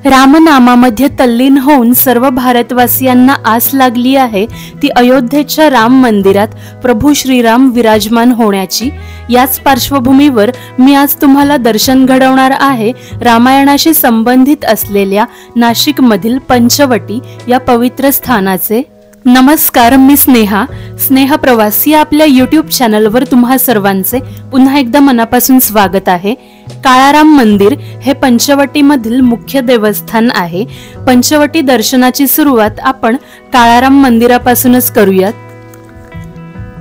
रामनामामध्ये तल्लीन होऊन सर्व भारतवासियांना आस लागली आहे ती अयोध्येच्या राम मंदिरात प्रभू श्रीराम विराजमान होण्याची। याच पार्श्वभूमीवर मी आज तुम्हाला दर्शन घडवणार आहे रामायणाशी संबंधित असलेल्या नाशिकमधील पंचवटी या पवित्र स्थानाचे। नमस्कार, मी स्नेहा प्रवास या आपल्या यूट्यूब चॅनलवर तुम्हा सर्वांचे पुन्हा एकदा मनापासून स्वागत आहे। काळाराम मंदिर हे पंचवटीमधील मुख्य देवस्थान आहे। पंचवटी दर्शनाची सुरुवात आपण काळाराम मंदिरापासूनच करूयात।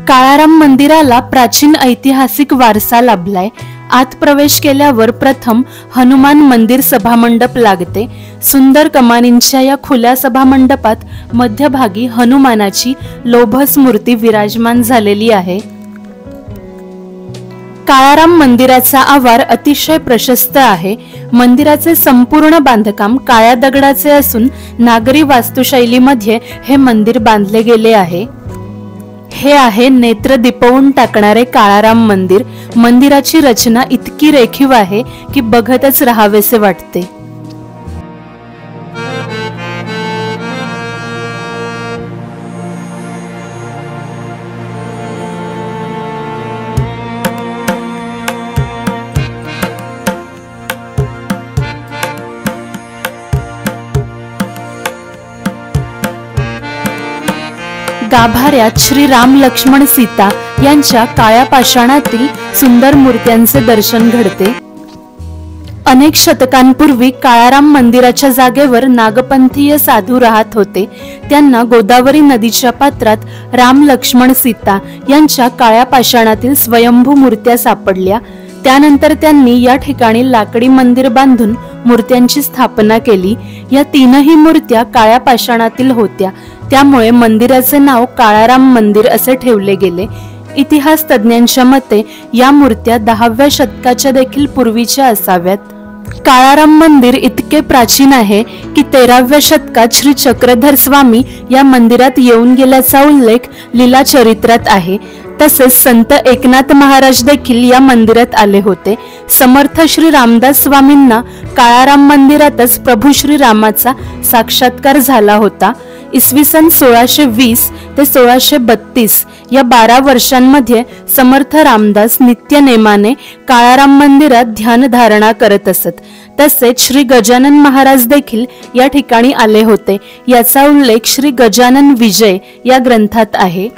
काळाराम मंदिराला प्राचीन ऐतिहासिक वारसा लाभलाय। आत प्रवेश केल्यावर प्रथम हनुमान मंदिर सभामंडप लागते। सुंदर कमानींच्या या खुल्या सभामंडपात मध्यभागी हनुमानाची लोभस मूर्ती विराजमान झालेली आहे। काळाराम मंदिराचा आवार अतिशय प्रशस्त आहे। मंदिराचे संपूर्ण बांधकाम काळ्या दगडाचे असून नागरी वास्तुशैलीमध्ये हे मंदिर बांधले गेले आहे। हे आहे नेत्र दिपवून टाकणारे काळाराम मंदिर। मंदिराची रचना इतकी रेखीव आहे की बघतच राहावेसे वाटते। गाभाऱ्यात श्री राम लक्ष्मण सीता यांच्या काळ्या पाषाणातील सुंदर मूर्त्यांचे दर्शन घडते। अनेक शतकांपूर्वी काळाराम मंदिराच्या जागेवर नागपंथीय साधू राहत होते। त्यांना गोदावरी नदीच्या पात्रात राम लक्ष्मण सीता यांच्या काळ्या पाषाणातील स्वयंभू मूर्त्या सापडल्या। त्यानंतर त्यांनी या ठिकाणी लाकडी मंदिर बांधून मूर्त्यांची स्थापना केली। या तीनही मूर्त्या काळ्या पाषाणातील होत्या, त्यामुळे मंदिराचे नाव काळाराम मंदिर असे ठेवले गेले। इतिहास तज्ञांच्या मते या मूर्त्या 10व्या शतकाच्या देखील पूर्वीच्या असाव्यात। काळाराम मंदिर इतके प्राचीन आहे की 13व्या शतकात श्री चक्रधर स्वामी या मंदिरात येऊन गेल्याचा उल्लेख लीला चरित्रात आहे। तसेच संत एकनाथ महाराज देखील या मंदिरात आले होते। समर्थ श्री रामदास स्वामींना काळाराम मंदिरातच प्रभू श्री रामाचा साक्षात्कार झाला होता। इसवी सन 1620 ते 1632 या 12 वर्षांमध्ये समर्थ रामदास नित्यनेमाने काळाराम मंदिरात ध्यान धारणा करत असत। तसेच श्री गजानन महाराज देखील या ठिकाणी आले होते। याचा उल्लेख श्री गजानन विजय या ग्रंथात आहे।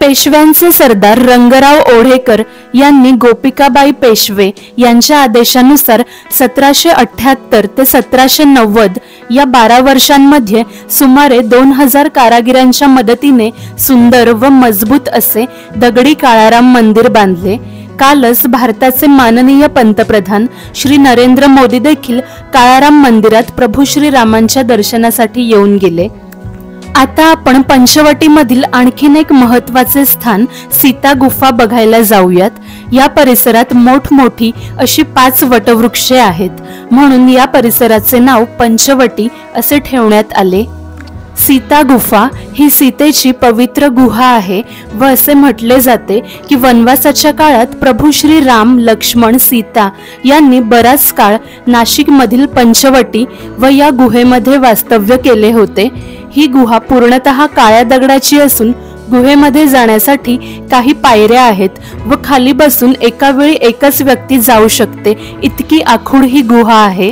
पेशव्यांचे सरदार रंगराव ओढेकर यांनी गोपिकाबाई पेशवे यांच्या आदेशानुसार 1778 ते 1790 या 12 वर्षांमध्ये सुमारे 2000 कारागिरांच्या मदतीने सुंदर व मजबूत असे दगडी काळाराम मंदिर बांधले। कालच भारताचे माननीय पंतप्रधान श्री नरेंद्र मोदी देखील काळाराम मंदिरात प्रभू श्री रामांच्या दर्शनासाठी येऊन गेले। आता आपण पंचवटीमधील आणखीन एक महत्त्वाचे स्थान सीता गुफा बघायला जाऊयात। या परिसरात मोठमोठी अशी 5 वटवृक्षे आहेत, म्हणून या परिसराचे नाव पंचवटी असे ठेवण्यात आले। सीता गुफा ही सीतेची पवित्र गुहा आहे व असे म्हटले जाते की वनवासाच्या काळात प्रभू श्री राम लक्ष्मण सीता यांनी बराच काळ नाशिकमधील पंचवटी व या गुहेमध्ये वास्तव्य केले होते। ही गुहा पूर्णतः काळ्या दगडाची असून गुहेमध्ये जाण्यासाठी काही पायऱ्या आहेत व खाली बसून एका वेळी एकच व्यक्ती जाऊ शकते, इतकी आखूड ही गुहा आहे।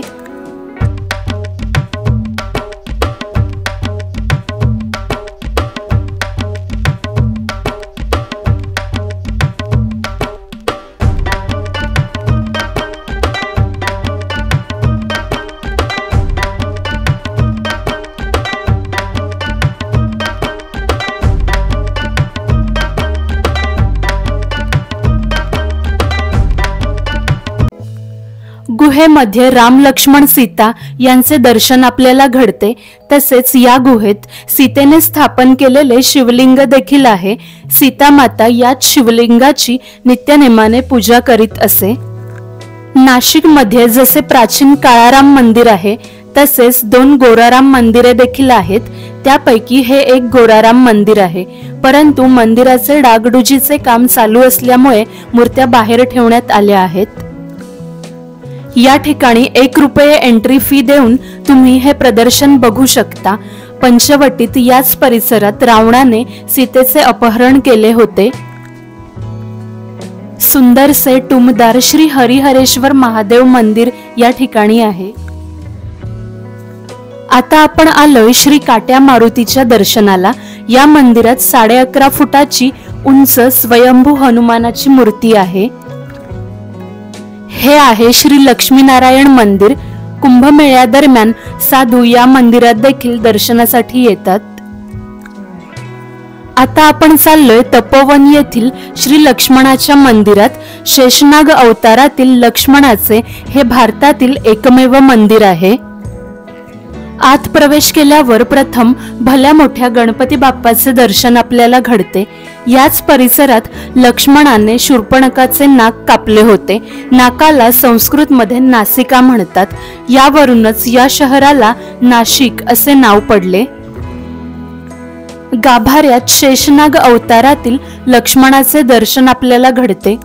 गुहेमध्ये राम लक्ष्मण सीता यांचे दर्शन आपल्याला घडते। तसेच या गुहेत सीतेने स्थापन केलेले शिवलिंग देखील आहे। सीता माता याच शिवलिंगाची नित्यनेमाने पूजा करीत असे। नाशिकमध्ये जसे प्राचीन काळाराम मंदिर आहे तसेच 2 गोराराम मंदिरे देखील आहेत। त्यापैकी हे एक गोराराम मंदिर आहे, परंतु मंदिराचे डागडुजीचे काम चालू असल्यामुळे मूर्त्या बाहेर ठेवण्यात आल्या आहेत। या ठिकाणी 1 रुपये एंट्री फी देऊन तुम्ही हे प्रदर्शन बघू शकता। पंचवटीत याच परिसरात रावणाने सीतेचे अपहरण केले होते। सुंदरसे टुमदार श्री हरिहरेश्वर महादेव मंदिर या ठिकाणी आहे। आता आपण आलोय श्री काट्या मारुतीच्या दर्शनाला। या मंदिरात 11.5 फुटाची उंच स्वयंभू हनुमानाची मूर्ती आहे। हे आहे श्री लक्ष्मीनारायण मंदिर। कुंभमेळ्यादरम्यान साधू या मंदिरात देखील दर्शनासाठी येतात। आता आपण चाललोय तपोवन येथील श्री लक्ष्मणाच्या मंदिरात। शेषनाग अवतारातील लक्ष्मणाचे हे भारतातील एकमेव मंदिर आहे। आत प्रवेश केल्यावर प्रथम भल्या मोठ्या गणपती बाप्पाचे दर्शन आपल्याला घडते। याच परिसरात लक्ष्मणाने शूर्पणखाचे नाक कापले होते। नाकाला संस्कृतमध्ये नासिका म्हणतात। यावरूनच या शहराला नाशिक असे नाव पडले। गाभाऱ्यात शेषनाग अवतारातील लक्ष्मणाचे दर्शन आपल्याला घडते।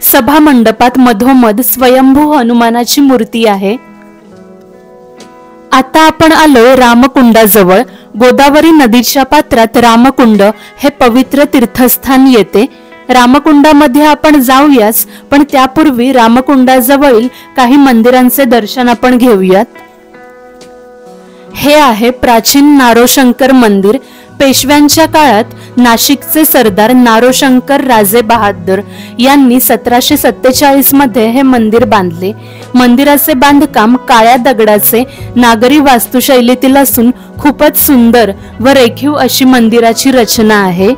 सभा मंडपात मधोमध स्वयंभू हनुमानाची मूर्ती आहे। आता आपण आलोय रामकुंडाजवळ। गोदावरी नदीच्या पात्रात रामकुंड हे पवित्र तीर्थस्थान येते। रामकुंडामध्ये आपण जाऊयाच, पण त्यापूर्वी रामकुंडाजवळील काही मंदिरांचे दर्शन आपण घेऊयात। हे आहे प्राचीन नारोशंकर मंदिर। पेशव्यांच्या काळात नाशिकचे सरदार नारोशंकर राजे बहादर यांनी 1747 मध्ये हे मंदिर बांधले। मंदिराचे बांधकाम काळ्या दगडाचे नागरी वास्तुशैलीतील असून खूपच सुंदर व रेखीव अशी मंदिराची रचना आहे।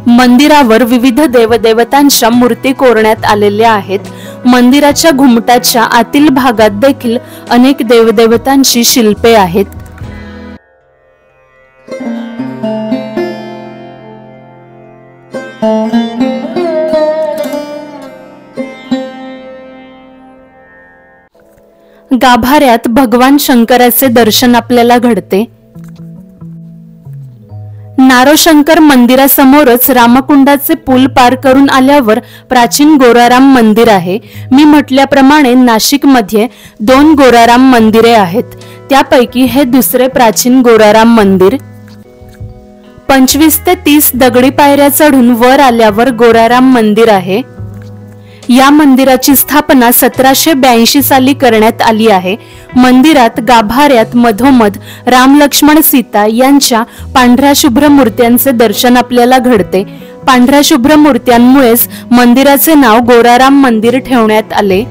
मंदिरावर विविध देवदेवतांच्या मूर्ती कोरण्यात आलेल्या आहेत। मंदिराच्या घुमटाच्या आतील भागात देखील अनेक देवदेवतांची शिल्पे आहेत। गाभाऱ्यात भगवान शंकराचे दर्शन आपल्याला घडते। नारोशंकर मंदिरासमोरच रामकुंडाचे पूल पार करून आल्यावर प्राचीन गोराराम मंदिर आहे। मी म्हटल्याप्रमाणे नाशिकमध्ये 2 गोराराम मंदिरे आहेत, त्यापैकी हे दुसरे प्राचीन गोराराम मंदिर। 25 ते 30 दगडी पायऱ्या चढून वर आल्यावर गोराराम मंदिर आहे। या मंदिराची स्थापना 1782 साली करण्यात आली आहे। मंदिरात गाभाऱ्यात मधोमध राम लक्ष्मण सीता यांच्या पांढऱ्या शुभ्र मूर्त्यांचे दर्शन आपल्याला घडते। पांढऱ्या शुभ्र मूर्त्यांमुळेच मंदिराचे नाव गोराराम मंदिर ठेवण्यात आले।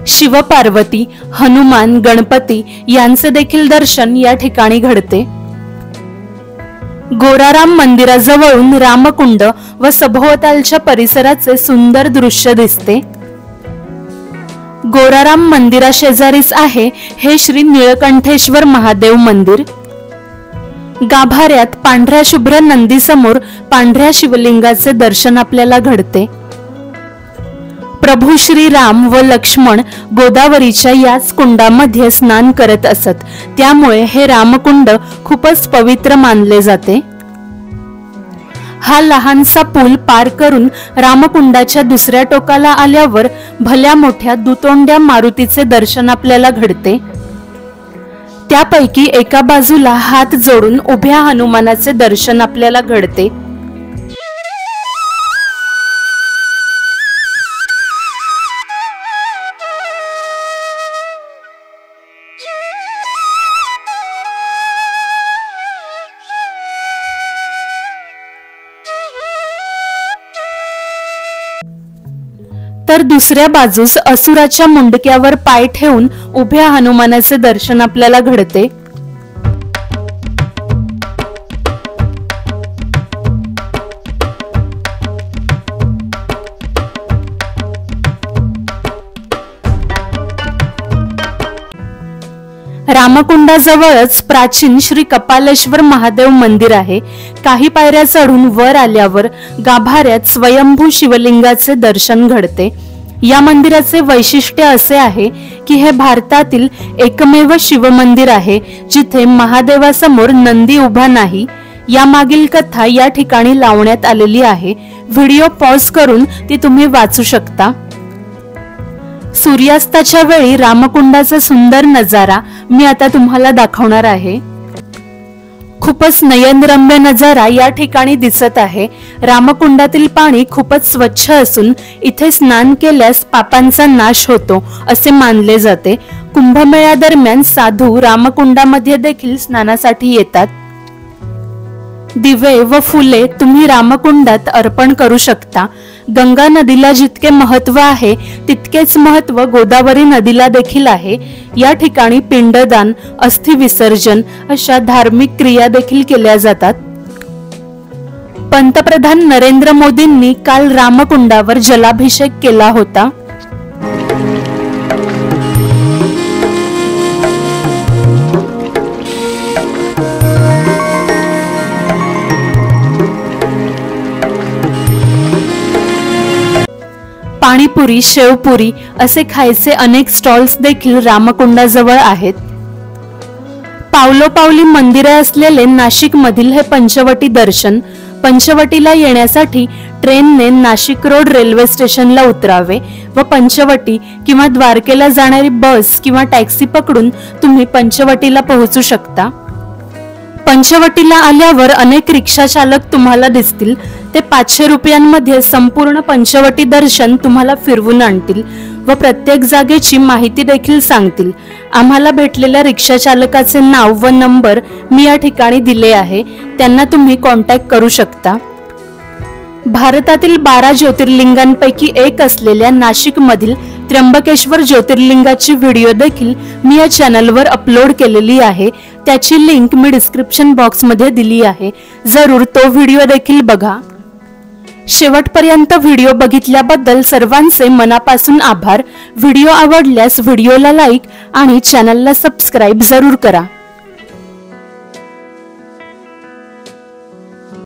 शिवपार्वती, हनुमान, गणपती यांचे देखील दर्शन या ठिकाणी घडते। गोराराम मंदिराजवळून रामकुंड व सभोवतालच्या परिसराचे सुंदर दृश्य दिसते। गोराराम मंदिराशेजारीच आहे हे श्री निळकंठेश्वर महादेव मंदिर। गाभाऱ्यात पांढऱ्या शुभ्र नंदीसमोर पांढऱ्या शिवलिंगाचे दर्शन आपल्याला घडते। प्रभू श्री राम व लक्ष्मण गोदावरीच्या याच कुंडामध्ये स्नान करत असत, त्यामुळे हे रामकुंड खूपच पवित्र मानले जाते। हा लहानसा पूल पार करून रामकुंडाच्या दुसऱ्या टोकाला आल्यावर भल्या मोठ्या दुतोंड्या मारुतीचे दर्शन आपल्याला घडते। त्यापैकी एका बाजूला हात जोडून उभ्या हनुमानाचे दर्शन आपल्याला घडते। तर दुसऱ्या बाजूस असुराच्या मुंडक्यावर पाय ठेवून उभ्या हनुमानाचे दर्शन आपल्याला घडते। रामकुंडाजवळच प्राचीन श्री कपालेश्वर महादेव मंदिर आहे। काही पायऱ्या चढून वर आल्यावर गाभाऱ्यात स्वयंभू शिवलिंगाचे दर्शन घडते। या मंदिराचे वैशिष्ट्य असे आहे की हे भारतातील एकमेव शिवमंदिर आहे जिथे महादेवासमोर नंदी उभा नाही। यामागील कथा या ठिकाणी लावण्यात आलेली आहे। व्हिडिओ पॉज करून ती तुम्ही वाचू शकता। सूर्यास्ताच्या वेळी रामकुंडाचा सुंदर नजारा मी आता तुम्हाला दाखवणार आहे। खूपच नयनरम्य नजारा या ठिकाणी दिसत आहे। रामकुंडातील पाणी खूपच स्वच्छ असून इथे स्नान केल्यास पापांचा नाश होतो असे मानले जाते। कुंभमेळ्या दरम्यान साधू रामकुंडामध्ये देखील स्नानासाठी येतात। दिवे व फुले तुम्ही रामकुंडात अर्पण करू शकता। गंगा नदीला जितके महत्व आहे तितकेच महत्व गोदावरी नदीला देखील आहे। या ठिकाणी पिंडदान, अस्थि विसर्जन अशा धार्मिक क्रिया देखील केल्या जातात। पंतप्रधान नरेंद्र मोदींनी काल रामकुंडावर जलाभिषेक केला होता। पाणीपुरी, शेवपुरी असे खायचे अनेक स्टॉल्स देखील रामकुंडाजवळ आहेत। पावलोपावली मंदिरे असलेले नाशिक मधील हे पंचवटी दर्शन। पंचवटीला येण्यासाठी ट्रेनने नाशिक रोड रेल्वे स्टेशनला उतरावे व पंचवटी किंवा द्वारकेला जाणारी बस किंवा टॅक्सी पकडून तुम्ही पंचवटीला पोहोचू शकता। पंचवटीला आल्यावर अनेक रिक्षा चालक तुम्हाला दिसतील। ते 500 रुपयांमध्ये संपूर्ण पंचवटी दर्शन तुम्हाला फिरवून आणतील व प्रत्येक जागेची माहिती देखील सांगतील। आम्हाला भेटलेल्या रिक्षा चालकाचे नाव व नंबर मी या ठिकाणी दिले आहे, त्यांना तुम्ही कॉन्टॅक्ट करू शकता। भारतातील 12 ज्योतिर्लिंगांपैकी एक असलेल्या नाशिक मधील त्र्यंबकेश्वर ज्योतिर्लिंगाची व्हिडिओ देखील मी या चॅनलवर अपलोड केलेली आहे। त्याची लिंक मी डिस्क्रिप्शन बॉक्स मध्ये दिली आहे, जरूर तो व्हिडिओ देखील बघा। शेवटपर्यंत व्हिडिओ बघितल्याबद्दल सर्वांचे मनापासून आभार। व्हिडिओ आवडल्यास व्हिडिओला लाईक आणि चॅनलला सबस्क्राईब जरूर करा।